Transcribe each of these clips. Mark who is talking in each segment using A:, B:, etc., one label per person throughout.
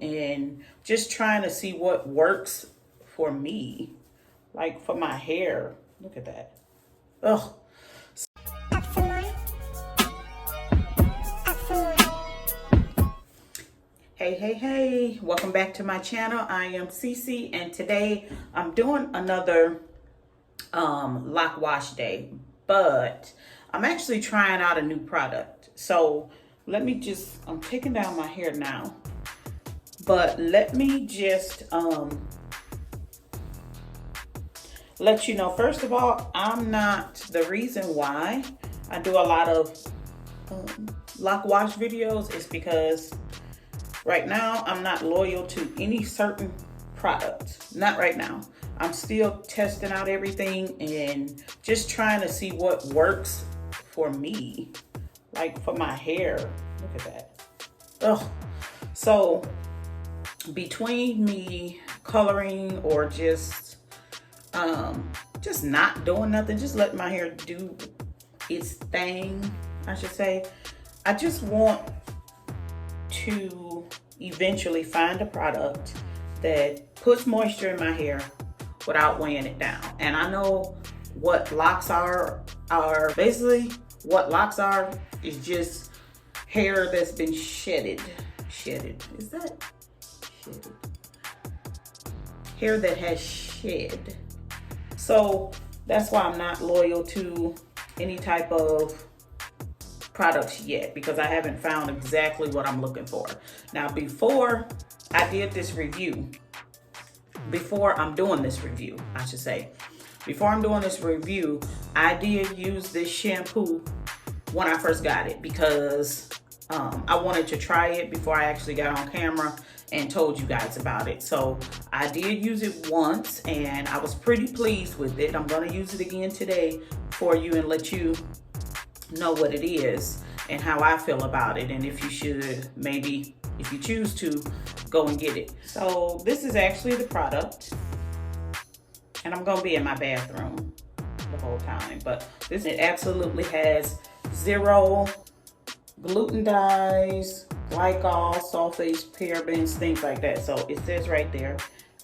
A: and just trying to see what works for me, like for my hair. Look at that. Ugh. Hey, welcome back to my channel. I am Cece, and today I'm doing another lock wash day, but I'm actually trying out a new product. So let me just, I'm taking down my hair now, but let me just let you know, first of all, I'm not, the reason why I do a lot of lock wash videos is because right now I'm not loyal to any certain product. Not right now. I'm still testing out everything and just trying to see what works for me, like for my hair. Look at that. Ugh. So between me coloring or just not doing nothing, just letting my hair do its thing, I should say, I just want to eventually find a product that puts moisture in my hair without weighing it down. And I know what locks are basically what locks are is just hair that's been shedded. Is that shedded? Hair that has shed. So that's why I'm not loyal to any type of products yet, because I haven't found exactly what I'm looking for. Now, before I did this review, before I'm doing this review, I should say, before I'm doing this review, I did use this shampoo when I first got it because I wanted to try it before I actually got on camera and told you guys about it. So I did use it once and I was pretty pleased with it. I'm gonna use it again today for you and let you know what it is and how I feel about it, and if you should, maybe if you choose to, go and get it. So this is actually the product, and I'm gonna be in my bathroom the whole time, but this, it absolutely has zero gluten dyes, glycol, sulfates, parabens, things like that. So it says right there,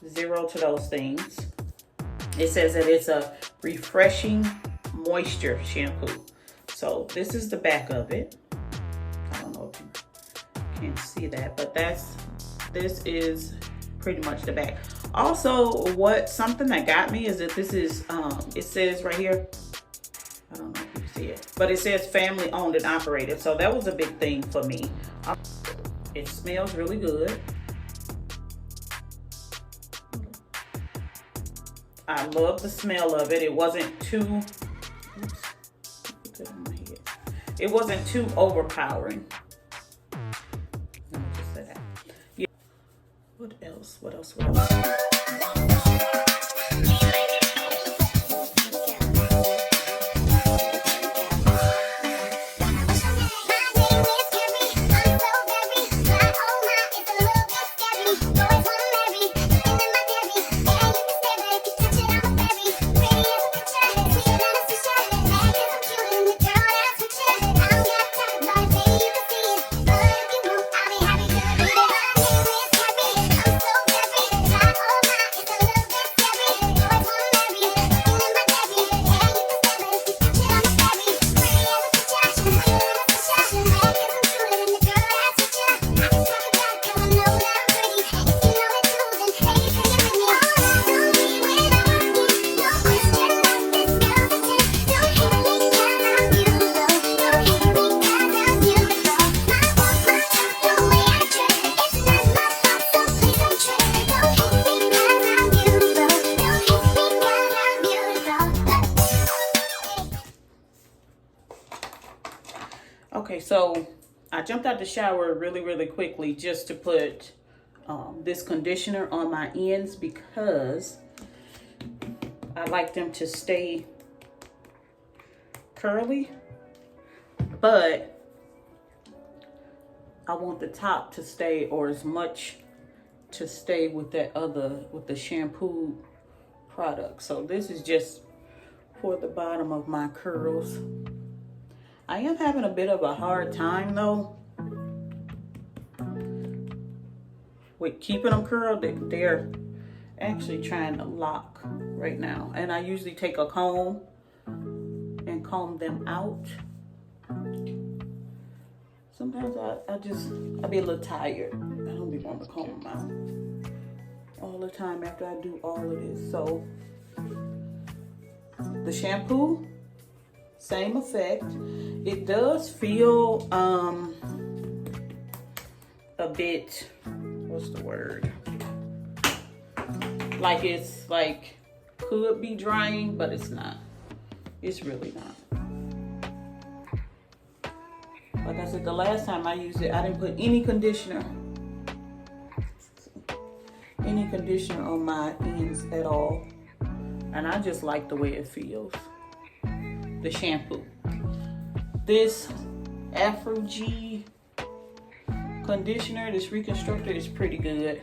A: zero to those things. It says that it's a refreshing moisture shampoo. So this is the back of it. I don't know if you can see that, but this is pretty much the back. Also, something that got me is that this is, it says right here, I don't know if you see it, but it says family owned and operated. So that was a big thing for me. It smells really good. I love the smell of it. It wasn't too, it wasn't too overpowering. Let me just say that. Yeah. What else? Okay, so I jumped out the shower really quickly just to put this conditioner on my ends because I like them to stay curly, but I want the top to stay, or as much to stay with that other, with the shampoo product. So this is just for the bottom of my curls. I am having a bit of a hard time though with keeping them curled, they're actually trying to lock right now. And I usually take a comb and comb them out. Sometimes I be a little tired. I don't be wanting to comb them out all the time after I do all of this. So the shampoo, same effect. It does feel a bit, what's the word? Like it's like could be drying, but it's not. It's really not. Like I said, the last time I used it, I didn't put any conditioner on my ends at all. And I just like the way it feels. The shampoo. This Afro G conditioner, this reconstructor is pretty good.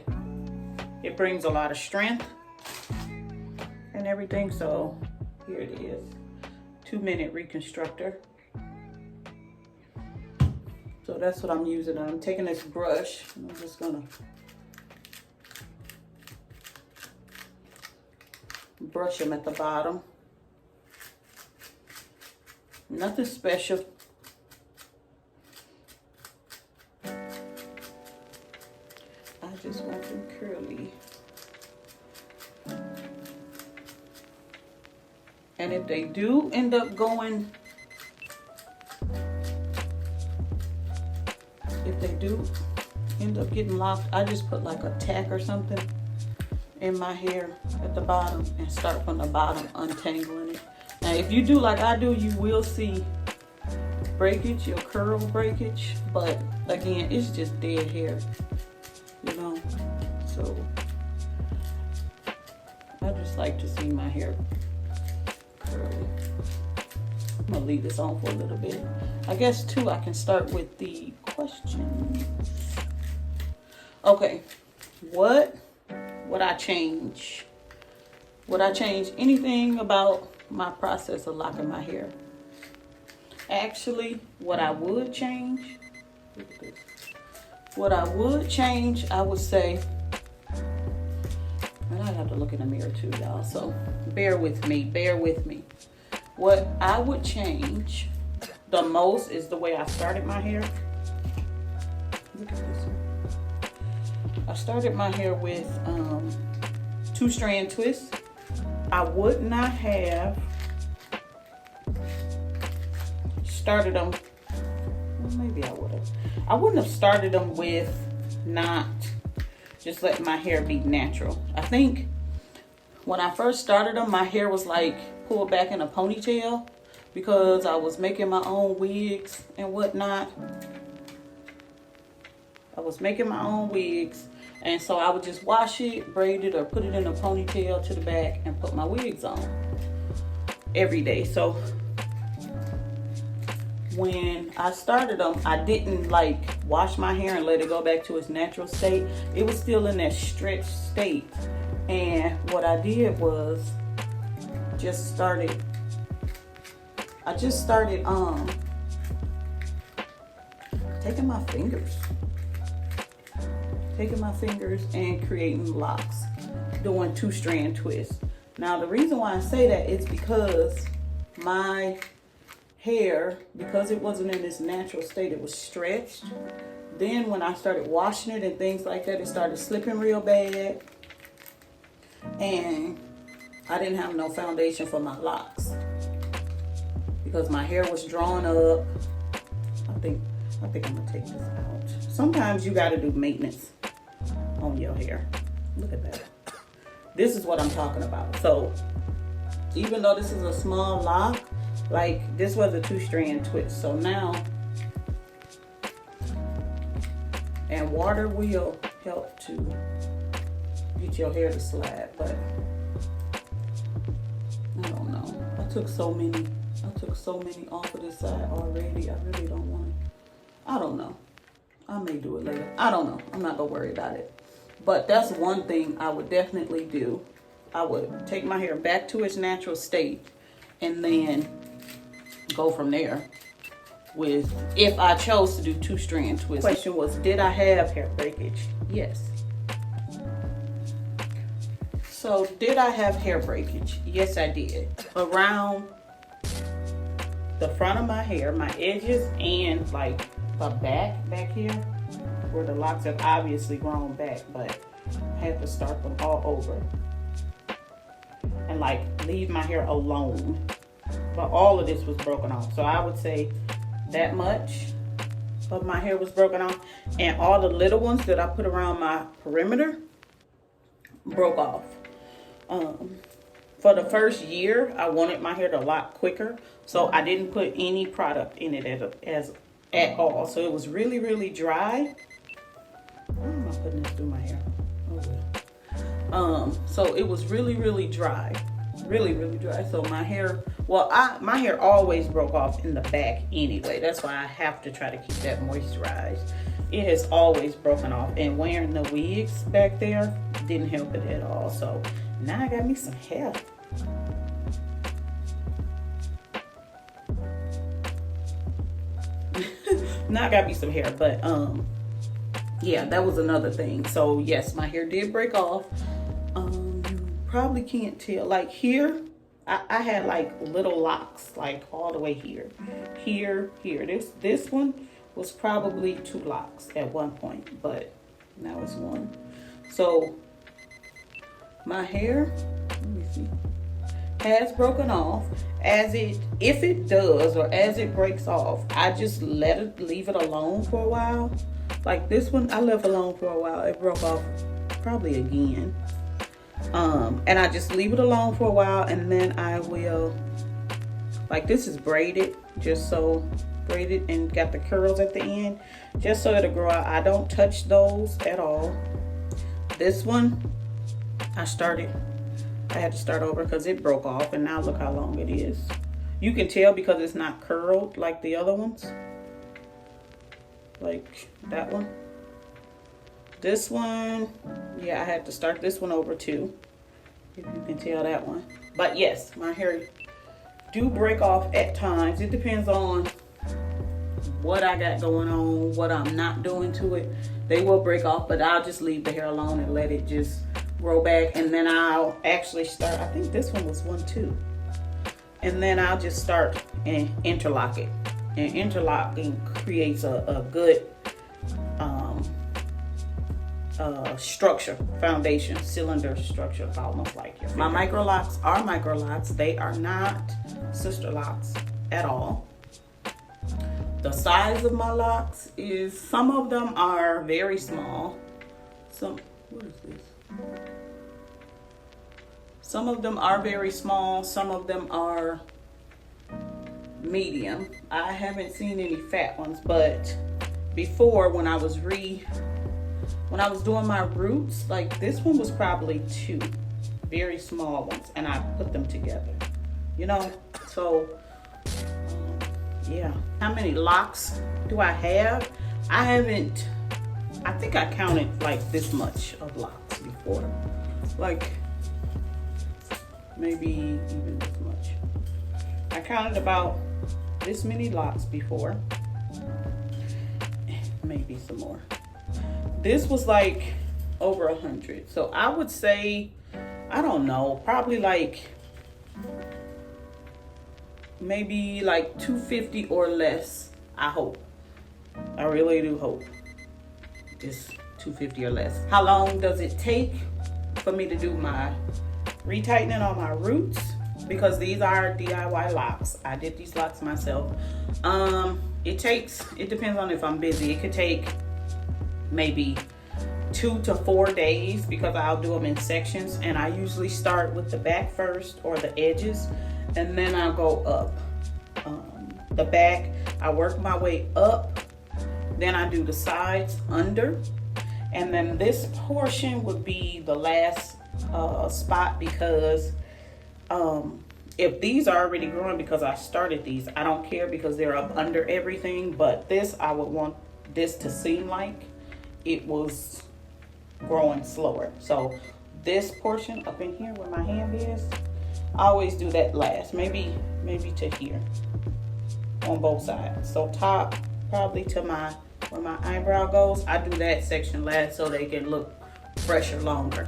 A: It brings a lot of strength and everything. So here it is. 2-minute reconstructor. So that's what I'm using. I'm taking this brush and I'm just gonna brush them at the bottom. Nothing special. I just want them curly. And if they do end up going, getting locked, I just put like a tack or something in my hair at the bottom and start from the bottom untangling it. Now if you do like I do, you will see breakage, your curl breakage, but again, it's just dead hair, you know. So I just like to see my hair curly. I'm gonna leave this on for a little bit. I guess too, I can start with the questions. Okay, what would I change? Would I change anything about my process of locking my hair? Actually, what I would change, look at this. What I would change, I would say, and I have to look in the mirror too, y'all, so bear with me. What I would change the most is the way I started my hair. Look at this. I started my hair with 2-strand twists. I would not have started them, well, maybe I would have. I wouldn't have started them with not just letting my hair be natural. I think when I first started them, my hair was like pulled back in a ponytail because I was making my own wigs and whatnot. And so I would just wash it, braid it, or put it in a ponytail to the back and put my wigs on every day. So when I started them, I didn't like wash my hair and let it go back to its natural state. It was still in that stretched state. And what I did was I just started taking my fingers and creating locks, doing 2-strand twists. Now the reason why I say that is because my hair, because it wasn't in its natural state, it was stretched. Then when I started washing it and things like that, it started slipping real bad. And I didn't have no foundation for my locks because my hair was drawn up. I think I'm gonna take this out. Sometimes you gotta do maintenance on your hair. Look at that. This is what I'm talking about. So even though this is a small lock, like this was a 2-strand twist. So now, and water will help to get your hair to slide, but I don't know. I took so many off of this side already. I really don't want to. I don't know. I may do it later. I don't know. I'm not gonna worry about it. But that's one thing I would definitely do. I would take my hair back to its natural state and then go from there with, if I chose to do 2-strand twists. The question was, did I have hair breakage? Yes. So did I have hair breakage? Yes, I did. Around the front of my hair, my edges, and like the back here, where the locks have obviously grown back, but I had to start them all over and like leave my hair alone. But all of this was broken off. So I would say that much of my hair was broken off, and all the little ones that I put around my perimeter broke off. For the first year, I wanted my hair to lock quicker, so I didn't put any product in it at all. So it was really, really dry. Why am I putting this through my hair? Oh well. So it was really, really dry. Really, really dry. So my hair, well, my hair always broke off in the back anyway. That's why I have to try to keep that moisturized. It has always broken off, and wearing the wigs back there didn't help it at all. So now I got me some hair. Now I got me some hair, but yeah, that was another thing. So yes, my hair did break off. Probably can't tell, like here I had like little locks like all the way here. This one was probably 2 locks at one point, but now it's 1. So my hair, let me see, has broken off. If it does, or as it breaks off, I just leave it alone for a while. Like this one, I left alone for a while. It broke off probably again. And I just leave it alone for a while, and then I will, like this is braided, just so braided and got the curls at the end, just so it'll grow out. I don't touch those at all. This one, I had to start over because it broke off, and now look how long it is. You can tell because it's not curled like the other ones, like that one. This one, yeah, I had to start this one over too, if you can tell that one. But yes, my hair do break off at times. It depends on what I got going on, what I'm not doing to it. They will break off, but I'll just leave the hair alone and let it just grow back. And then I'll actually start, I think this one was 1 too. And then I'll just start and interlock it. And interlocking creates a good structure, foundation, cylinder structure, almost like your finger. My Microlocs are Microlocs. They are not sister locks at all. The size of my locks is, some of them are very small. What is this? Some of them are very small. Some of them are medium. I haven't seen any fat ones, but before, when I was doing my roots, like this one was probably 2 very small ones, and I put them together, you know. So yeah. How many locks do I have? I think I counted like this much of locks before, like maybe even this much. I counted about this many locks before, maybe some more. This was like over 100. So I would say, I don't know, probably like maybe like 250 or less. I hope. I really do hope it's 250 or less. How long does it take for me to do my retightening on my roots? Because these are DIY locks. I did these locks myself. It depends on if I'm busy. It could take maybe 2 to 4 days because I'll do them in sections, and I usually start with the back first or the edges, and then I'll go up. The back, I work my way up, then I do the sides under, and then this portion would be the last spot, because if these are already growing, because I started these, I don't care because they're up under everything, but this, I would want this to seem like it was growing slower. So this portion up in here where my hand is, I always do that last, maybe to here on both sides. So top probably to where my eyebrow goes, I do that section last so they can look fresher longer.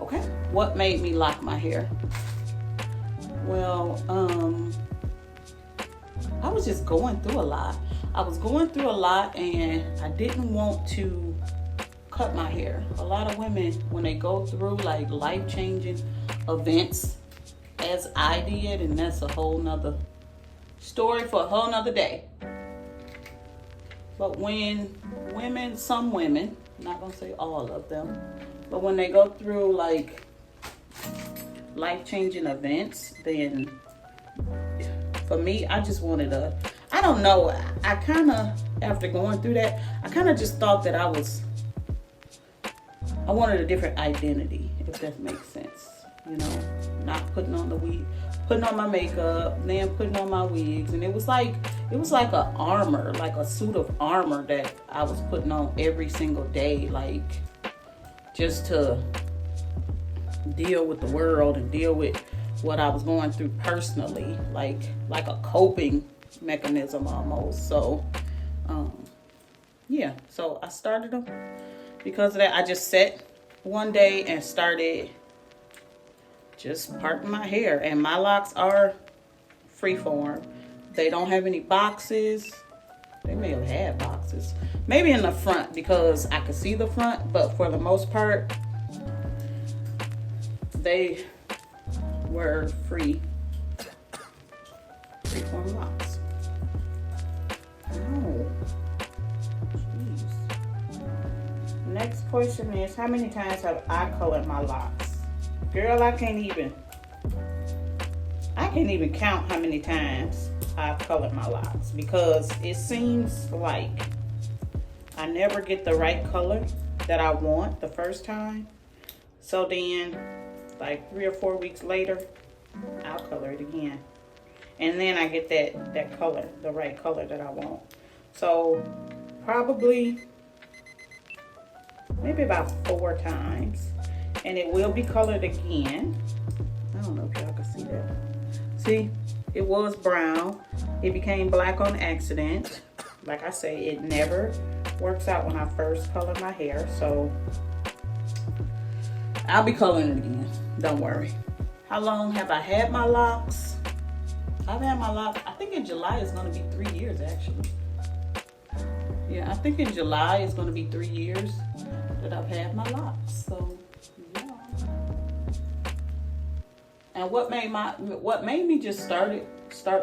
A: Okay. what made me lock my hair? Well, I was just going through a lot. I was going through a lot and I didn't want to cut my hair. A lot of women, when they go through like life-changing events, as I did, and that's a whole nother story for a whole nother day. But when women, some women, I'm not gonna say all of them, but when they go through like life-changing events, then for me, I just wanted I don't know, I kind of, after going through that, I kind of just thought that I wanted a different identity, if that makes sense. You know, not putting on the wig, putting on my makeup, then putting on my wigs. And it was like a armor, like a suit of armor that I was putting on every single day, like just to deal with the world and deal with what I was going through personally, like a coping mechanism almost. So, yeah, so I started them. Because of that, I just sat one day and started just parting my hair. And my locks are freeform. They don't have any boxes. They may have had boxes. Maybe in the front because I could see the front. But for the most part, they were freeform locks. Oh. Next question is, how many times have I colored my locks? Girl, I can't even count how many times I've colored my locks, because it seems like I never get the right color that I want the first time. So then, like 3 or 4 weeks later, I'll color it again. And then I get that color, the right color that I want. So probably maybe about 4 times, and it will be colored again. I don't know if y'all can see that. See, it was brown. It became black on accident. Like I say, it never works out when I first color my hair, so I'll be coloring it again. Don't worry. How long have I had my locks? I've had my locks, I think in July is going to be 3 years actually. Yeah, I think in July is going to be 3 years that I've had my locks. So, yeah. And what made me just start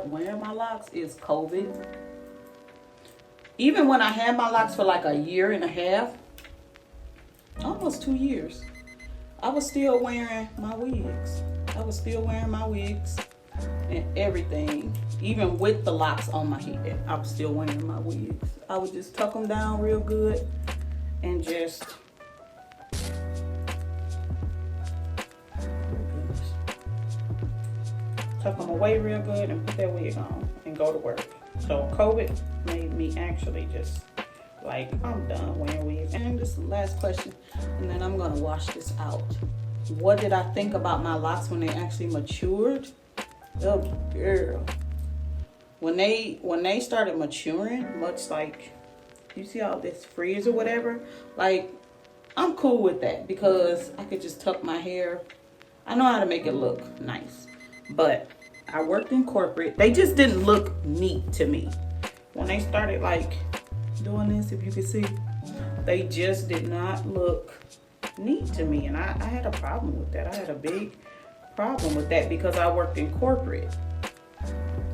A: wearing my locks is COVID. Even when I had my locks for like a year and a half, almost 2 years, I was still wearing my wigs. And everything, even with the locks on my head, I was still wearing my wigs. I would just tuck them down real good and just tuck them away real good and put that wig on and go to work. So COVID made me actually just like, I'm done wearing wigs. And this is the last question, and then I'm gonna wash this out. What did I think about my locks when they actually matured? Oh girl, when they started maturing, much like you see all this frizz or whatever, like I'm cool with that because I could just tuck my hair. I know how to make it look nice, but I worked in corporate. They just didn't look neat to me. When they started like doing this, if you can see, they just did not look neat to me, and I had a problem with that. I had a big problem with that because I worked in corporate,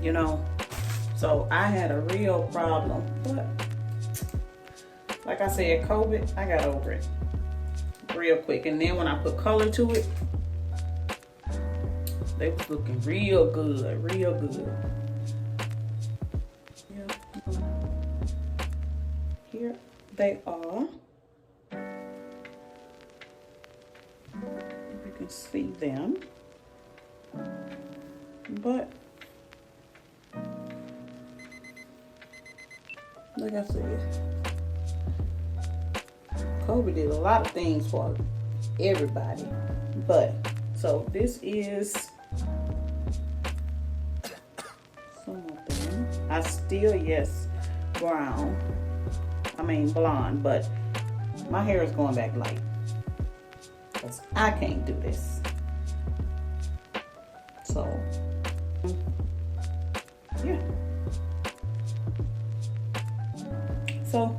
A: you know, so I had a real problem. But like I said, COVID, I got over it real quick. And then when I put color to it, they was looking real good. Yeah. Here they are. You can see them. But like I said, COVID did a lot of things for everybody. But so this is some of them. I still, yes, blonde, but my hair is going back light because I can't do this. So yeah. So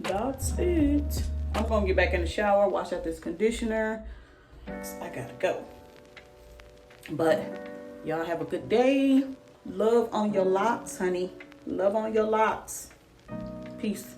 A: that's it. I'm gonna get back in the shower, wash out this conditioner. I gotta go. But y'all have a good day. Love on your locks, honey. Love on your locks. Peace.